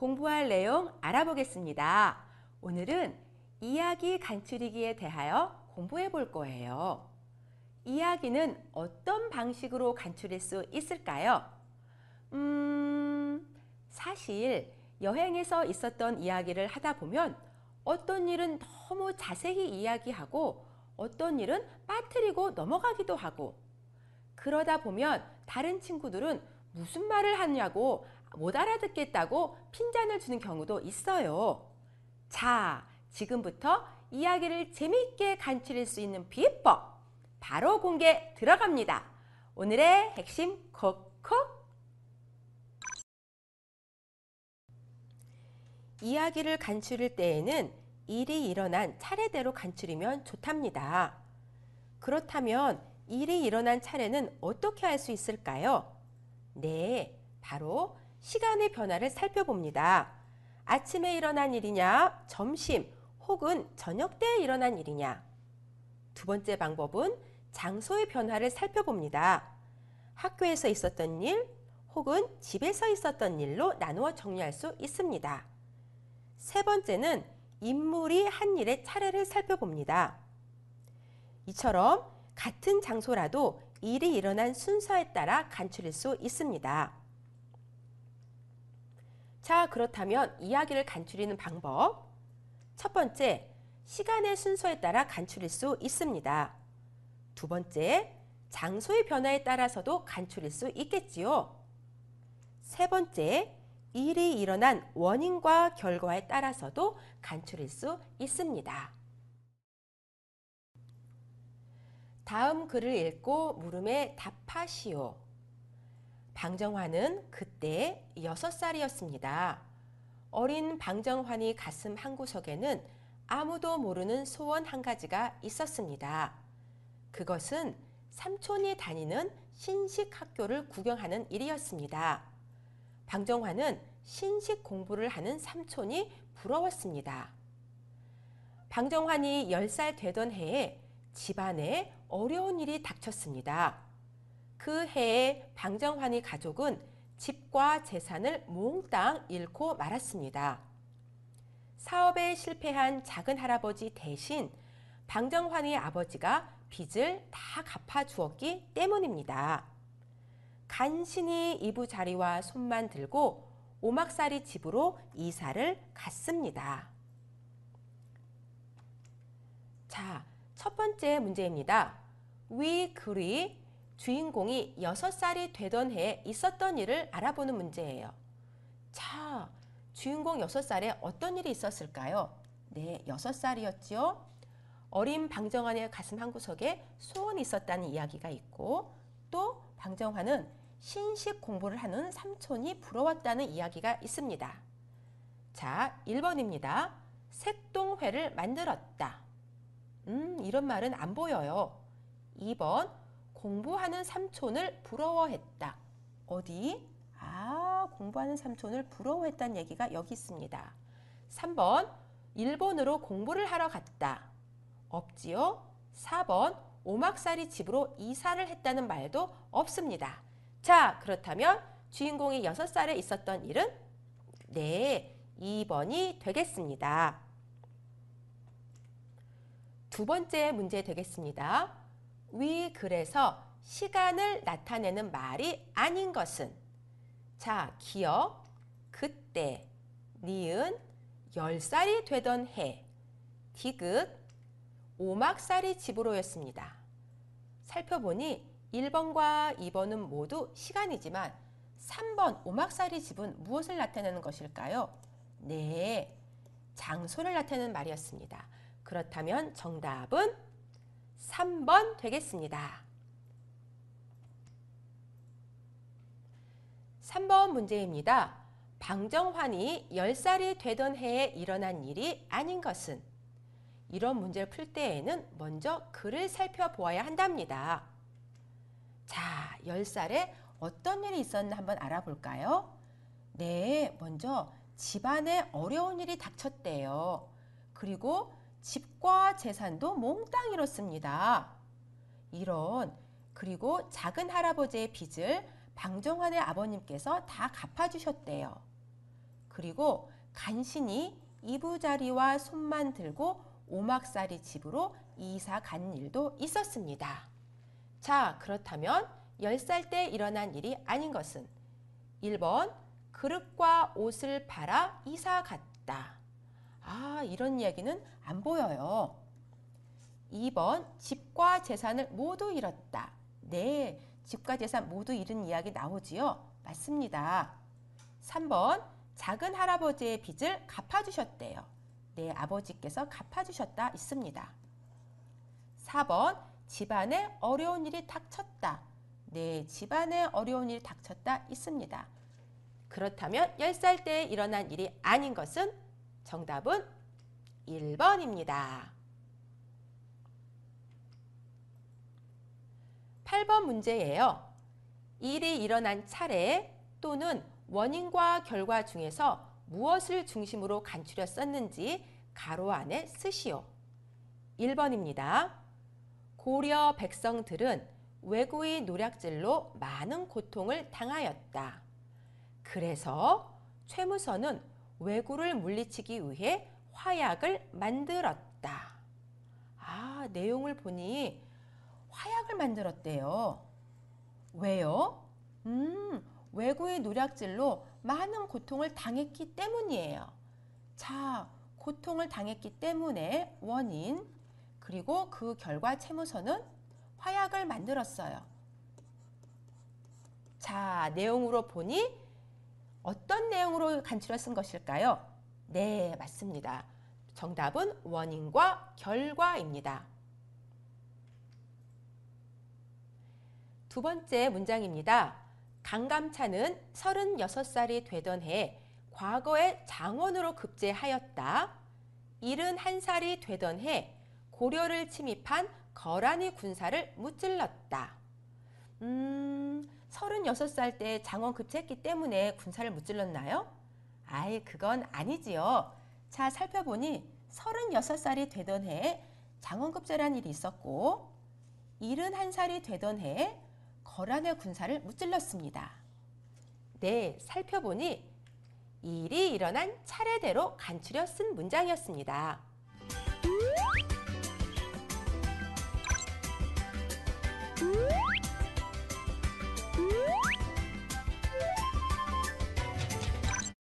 공부할 내용 알아보겠습니다. 오늘은 이야기 간추리기에 대하여 공부해 볼 거예요. 이야기는 어떤 방식으로 간추릴 수 있을까요? 사실 여행에서 있었던 이야기를 하다 보면 어떤 일은 너무 자세히 이야기하고 어떤 일은 빠뜨리고 넘어가기도 하고, 그러다 보면 다른 친구들은 무슨 말을 하냐고 못 알아듣겠다고 핀잔을 주는 경우도 있어요. 자, 지금부터 이야기를 재미있게 간추릴 수 있는 비법 바로 공개 들어갑니다. 오늘의 핵심 콕콕. 이야기를 간추릴 때에는 일이 일어난 차례대로 간추리면 좋답니다. 그렇다면 일이 일어난 차례는 어떻게 할 수 있을까요? 네, 바로 시간의 변화를 살펴봅니다. 아침에 일어난 일이냐, 점심 혹은 저녁 때에 일어난 일이냐. 두 번째 방법은 장소의 변화를 살펴봅니다. 학교에서 있었던 일 혹은 집에서 있었던 일로 나누어 정리할 수 있습니다. 세 번째는 인물이 한 일의 차례를 살펴봅니다. 이처럼 같은 장소라도 일이 일어난 순서에 따라 간추릴 수 있습니다. 자, 그렇다면 이야기를 간추리는 방법. 첫 번째, 시간의 순서에 따라 간추릴 수 있습니다. 두 번째, 장소의 변화에 따라서도 간추릴 수 있겠지요. 세 번째, 일이 일어난 원인과 결과에 따라서도 간추릴 수 있습니다. 다음 글을 읽고 물음에 답하시오. 방정환은 그때 6살이었습니다. 어린 방정환이 가슴 한구석에는 아무도 모르는 소원 한 가지가 있었습니다. 그것은 삼촌이 다니는 신식 학교를 구경하는 일이었습니다. 방정환은 신식 공부를 하는 삼촌이 부러웠습니다. 방정환이 10살 되던 해에 집안에 어려운 일이 닥쳤습니다. 그 해에 방정환의 가족은 집과 재산을 몽땅 잃고 말았습니다. 사업에 실패한 작은 할아버지 대신 방정환의 아버지가 빚을 다 갚아주었기 때문입니다. 간신히 이부자리와 손만 들고 오막살이 집으로 이사를 갔습니다. 자, 첫 번째 문제입니다. 위 글이 주인공이 6살이 되던 해에 있었던 일을 알아보는 문제예요. 자, 주인공 6살에 어떤 일이 있었을까요? 네, 6살이었죠. 어린 방정환의 가슴 한구석에 소원이 있었다는 이야기가 있고, 또 방정환은 신식 공부를 하는 삼촌이 부러웠다는 이야기가 있습니다. 자, 1번입니다. 색동회를 만들었다. 이런 말은 안 보여요. 2번, 공부하는 삼촌을 부러워했다. 어디? 공부하는 삼촌을 부러워했다는 얘기가 여기 있습니다. 3번, 일본으로 공부를 하러 갔다. 없지요? 4번, 오막살이 집으로 이사를 했다는 말도 없습니다. 자, 그렇다면 주인공이 6살에 있었던 일은? 네, 2번이 되겠습니다. 두 번째 문제 되겠습니다. 위 글에서 시간을 나타내는 말이 아닌 것은? 자, 기억, 그때, 니은, 10살이 되던 해, 디귿, 오막살이 집으로였습니다. 살펴보니 1번과 2번은 모두 시간이지만 3번 오막살이 집은 무엇을 나타내는 것일까요? 네, 장소를 나타내는 말이었습니다. 그렇다면 정답은 3번 되겠습니다. 3번 문제입니다. 방정환이 10살이 되던 해에 일어난 일이 아닌 것은? 이런 문제를 풀 때에는 먼저 글을 살펴보아야 한답니다. 자, 10살에 어떤 일이 있었나 한번 알아볼까요? 네, 먼저 집안에 어려운 일이 닥쳤대요. 그리고 집과 재산도 몽땅 잃었습니다. 그리고 작은 할아버지의 빚을 방정환의 아버님께서 다 갚아주셨대요. 그리고 간신히 이부자리와 손만 들고 오막살이 집으로 이사 간 일도 있었습니다. 자, 그렇다면 10살 때 일어난 일이 아닌 것은 1번 그릇과 옷을 팔아 이사 갔다. 이런 이야기는 안 보여요. 2번 집과 재산을 모두 잃었다. 네, 집과 재산 모두 잃은 이야기 나오지요? 맞습니다. 3번 작은 할아버지의 빚을 갚아주셨대요. 네, 아버지께서 갚아주셨다 있습니다. 4번 집안에 어려운 일이 닥쳤다. 네, 집안에 어려운 일이 닥쳤다 있습니다. 그렇다면 10살 때 일어난 일이 아닌 것은 정답은 1번입니다. 8번 문제예요. 일이 일어난 차례 또는 원인과 결과 중에서 무엇을 중심으로 간추렸었는지 가로 안에 쓰시오. 1번입니다. 고려 백성들은 왜구의 노략질로 많은 고통을 당하였다. 그래서 최무선은 왜구를 물리치기 위해 화약을 만들었다. 내용을 보니 화약을 만들었대요. 왜요? 왜구의 노략질로 많은 고통을 당했기 때문이에요. 자, 고통을 당했기 때문에 원인, 그리고 그 결과 채무서는 화약을 만들었어요. 자, 내용으로 보니 어떤 내용으로 간추려 쓴 것일까요? 네, 맞습니다. 정답은 원인과 결과입니다. 두 번째 문장입니다. 강감찬은 36살이 되던 해 과거에 장원으로 급제하였다. 71살이 되던 해 고려를 침입한 거란의 군사를 무찔렀다. 36살 때 장원 급제했기 때문에 군사를 무찔렀나요? 그건 아니지요. 자, 살펴보니 36살이 되던 해에 장원급제라는 일이 있었고 71살이 되던 해에 거란의 군사를 무찔렀습니다. 네, 살펴보니 일이 일어난 차례대로 간추려 쓴 문장이었습니다.